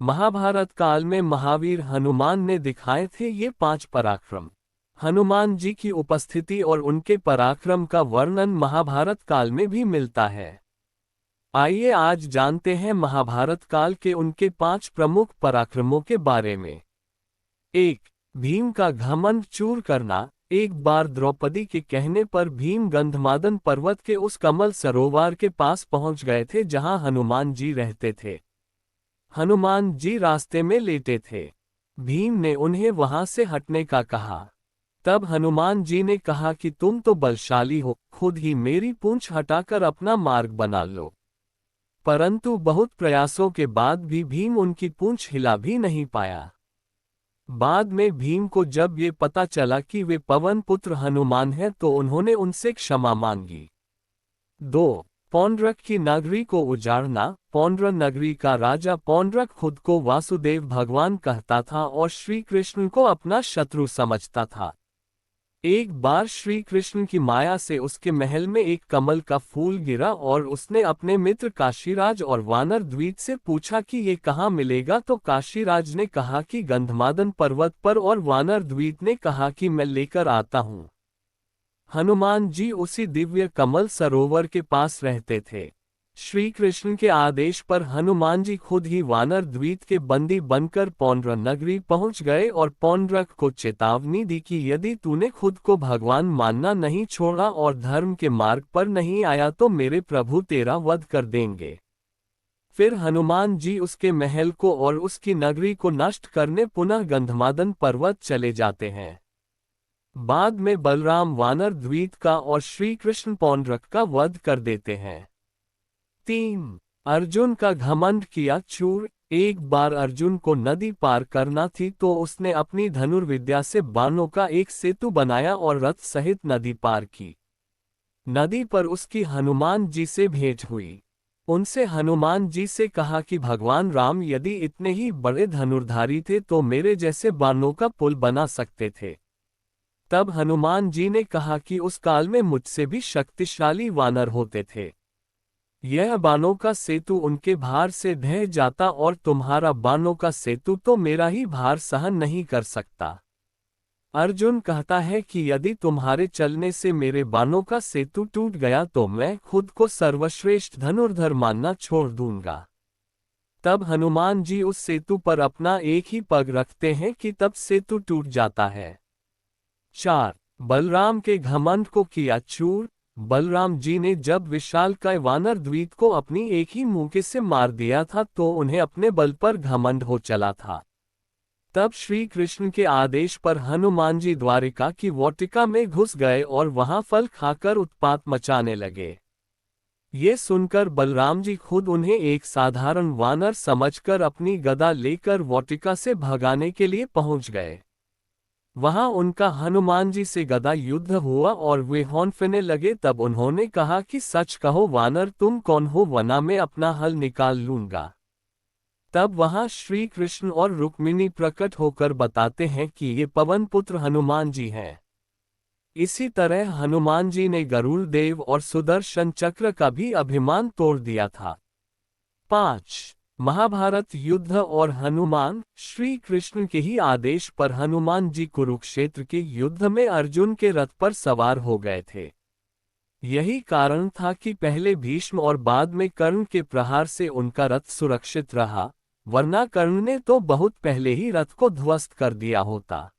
महाभारत काल में महावीर हनुमान ने दिखाए थे ये 5 पराक्रम। हनुमान जी की उपस्थिति और उनके पराक्रम का वर्णन महाभारत काल में भी मिलता है। आइए आज जानते हैं महाभारत काल के उनके 5 प्रमुख पराक्रमों के बारे में। 1. भीम का घमंड चूर करना। एक बार द्रौपदी के कहने पर भीम गंधमादन पर्वत के उस कमल सरोवर के पास पहुंच गए थे जहां हनुमान जी रहते थे। हनुमान जी रास्ते में लेटे थे। भीम ने उन्हें वहां से हटने का कहा। तब हनुमान जी ने कहा कि तुम तो बलशाली हो, खुद ही मेरी पूंछ हटाकर अपना मार्ग बना लो। परंतु बहुत प्रयासों के बाद भी भीम उनकी पूंछ हिला भी नहीं पाया। बाद में भीम को जब ये पता चला कि वे पवन पुत्र हनुमान हैं तो उन्होंने उनसे क्षमा मांगी। 2. पौंड्रक की नगरी को उजाड़ना। पौंड्र नगरी का राजा पौंड्रक खुद को वासुदेव भगवान कहता था और श्री कृष्ण को अपना शत्रु समझता था। एक बार श्री कृष्ण की माया से उसके महल में एक कमल का फूल गिरा और उसने अपने मित्र काशीराज और वानर द्वीप से पूछा कि ये कहाँ मिलेगा, तो काशीराज ने कहा कि गंधमादन पर्वत पर और वानर द्वीप ने कहा कि मैं लेकर आता हूँ। हनुमान जी उसी दिव्य कमल सरोवर के पास रहते थे। श्री कृष्ण के आदेश पर हनुमान जी खुद ही वानर द्वीप के बंदी बनकर पौंड्र नगरी पहुंच गए और पौंड्रक को चेतावनी दी कि यदि तूने खुद को भगवान मानना नहीं छोड़ा और धर्म के मार्ग पर नहीं आया तो मेरे प्रभु तेरा वध कर देंगे। फिर हनुमान जी उसके महल को और उसकी नगरी को नष्ट करने पुनः गंधमादन पर्वत चले जाते हैं। बाद में बलराम वानर द्वीप का और श्री कृष्ण पौंड्रक का वध कर देते हैं। 3. अर्जुन का घमंड किया चूर। एक बार अर्जुन को नदी पार करना थी तो उसने अपनी धनुर्विद्या से बाणों का एक सेतु बनाया और रथ सहित नदी पार की। नदी पर उसकी हनुमान जी से भेंट हुई। उनसे हनुमान जी से कहा कि भगवान राम यदि इतने ही बड़े धनुर्धारी थे तो मेरे जैसे बाणों का पुल बना सकते थे। तब हनुमान जी ने कहा कि उस काल में मुझसे भी शक्तिशाली वानर होते थे। यह बाणों का सेतु उनके भार से ढह जाता और तुम्हारा बाणों का सेतु तो मेरा ही भार सहन नहीं कर सकता। अर्जुन कहता है कि यदि तुम्हारे चलने से मेरे बाणों का सेतु टूट गया तो मैं खुद को सर्वश्रेष्ठ धनुर्धर मानना छोड़ दूंगा। तब हनुमान जी उस सेतु पर अपना एक ही पग रखते हैं कि तब सेतु टूट जाता है। 4. बलराम के घमंड को किया चूर। बलराम जी ने जब विशालकाय वानर द्वीप को अपनी एक ही मुक्के से मार दिया था तो उन्हें अपने बल पर घमंड हो चला था। तब श्री कृष्ण के आदेश पर हनुमान जी द्वारिका की वाटिका में घुस गए और वहां फल खाकर उत्पात मचाने लगे। ये सुनकर बलराम जी खुद उन्हें एक साधारण वानर समझकर अपनी गदा लेकर वाटिका से भगाने के लिए पहुंच गए। वहां उनका हनुमान जी से गदा युद्ध हुआ और वे हौंफने लगे। तब उन्होंने कहा कि सच कहो वानर, तुम कौन हो, वरना मैं अपना हल निकाल लूंगा। तब वहां श्री कृष्ण और रुक्मिणी प्रकट होकर बताते हैं कि ये पवन पुत्र हनुमान जी हैं। इसी तरह हनुमान जी ने गरुड़ देव और सुदर्शन चक्र का भी अभिमान तोड़ दिया था। 5. महाभारत युद्ध और हनुमान। श्री कृष्ण के ही आदेश पर हनुमान जी कुरुक्षेत्र के युद्ध में अर्जुन के रथ पर सवार हो गए थे। यही कारण था कि पहले भीष्म और बाद में कर्ण के प्रहार से उनका रथ सुरक्षित रहा, वरना कर्ण ने तो बहुत पहले ही रथ को ध्वस्त कर दिया होता।